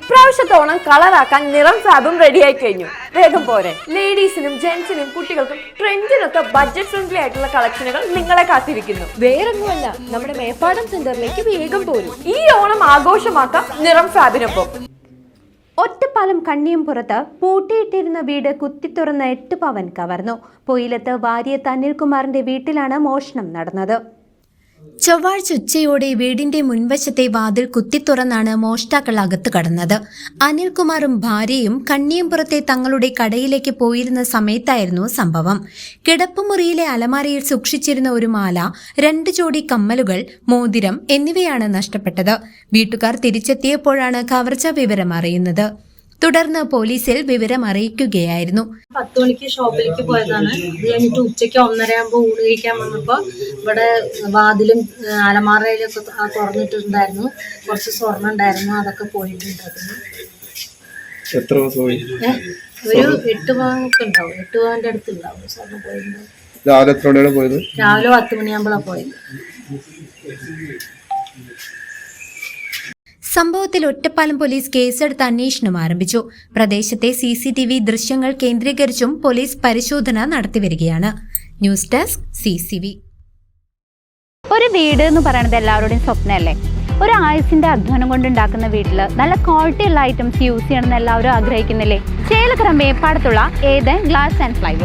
ഇപ്രാവശ്യത്തെ ഓണം കളറാക്കാൻ നിറം ഫാബും റെഡിയായി കഴിഞ്ഞു. വേഗം പോരെ. ലേഡീസിനും ജെന്റ്സിനും കുട്ടികൾക്കും ട്രെൻഡിനൊക്കെ ബഡ്ജറ്റ് ഫ്രണ്ട്ലി ആയിട്ടുള്ള കളക്ഷനുകൾ നിങ്ങളെ കാത്തിരിക്കുന്നു. വേറൊന്നുമല്ല, നമ്മുടെ മേപ്പാടം സെന്ററിലേക്ക് വേഗം പോരും. ഈ ഓണം ആഘോഷമാക്കാം നിറം ഫാബിനൊപ്പം. ഒറ്റപ്പാലം കണ്ണിയംപുറത്ത് പൂട്ടിയിട്ടിരുന്ന വീട് കുത്തിത്തുറന്ന് 8 പവൻ കവർന്നു. പൊയിലത്ത് വാര്യത്ത് അനിൽകുമാറിന്റെ വീട്ടിലാണ് മോഷണം നടന്നത്. ചൊവ്വാഴ്ച ഉച്ചയോടെ വീടിന്റെ മുൻവശത്തെ വാതിൽ കുത്തിത്തുറന്നാണ് മോഷ്ടാക്കൾ അകത്ത് കടന്നത്. അനിൽകുമാറും ഭാര്യയും കണ്ണിയംപുറത്തെ തങ്ങളുടെ കടയിലേക്ക് പോയിരുന്ന സമയത്തായിരുന്നു സംഭവം. കിടപ്പുമുറിയിലെ അലമാരയിൽ സൂക്ഷിച്ചിരുന്ന ഒരു മാല, 2 ജോഡി കമ്മലുകൾ, മോതിരം എന്നിവയാണ് നഷ്ടപ്പെട്ടത്. വീട്ടുകാർ തിരിച്ചെത്തിയപ്പോഴാണ് കവർച്ചാ വിവരം അറിയുന്നത്. തുടർന്ന് പോലീസിൽ വിവരം അറിയിക്കുകയായിരുന്നു. 10 മണിക്ക് ഷോപ്പിലേക്ക് പോയതാണ്. അത് കഴിഞ്ഞിട്ട് ഉച്ചയ്ക്ക് 1:30 ഊണ് കഴിക്കാൻ വന്നപ്പോൾ ഇവിടെ വാതിലും അലമാറയിലൊക്കെ തുറന്നിട്ടുണ്ടായിരുന്നു. കുറച്ച് സ്വർണ്ണം ഉണ്ടായിരുന്നു, അതൊക്കെ പോയിട്ടുണ്ടായിരുന്നു. ഒരു 8 പവനൊക്കെ ഉണ്ടാവും, 8 പവന്റെ അടുത്തുണ്ടാവും സ്വർണ്ണം പോയിട്ടുണ്ടാവും. രാവിലെ 10 മണിയാകുമ്പോഴാണ് പോയത്. സംഭവത്തിൽ ഒറ്റപ്പാലം പോലീസ് കേസെടുത്ത് അന്വേഷണം ആരംഭിച്ചു. പ്രദേശത്തെ CCTV ദൃശ്യങ്ങൾ കേന്ദ്രീകരിച്ചും പോലീസ് പരിശോധന നടത്തിവരികയാണ്. News desk CCV. ഒരു വീട് എന്ന് പറയുന്നത് എല്ലാവരുടെയും സ്വപ്നമല്ലേ? ഒരു ആയുസിന്റെ അധ്വാനം കൊണ്ടുണ്ടാക്കുന്ന വീട്ടിൽ നല്ല ക്വാളിറ്റി ഉള്ള ഐറ്റംസ് യൂസ് ചെയ്യണമെന്ന് എല്ലാവരും ആഗ്രഹിക്കുന്നില്ലേ? ചേലക്കര മേപ്പാടത്തുള്ള ഏദൻ ഗ്ലാസ് ആൻഡ് പ്ലൈവുഡ്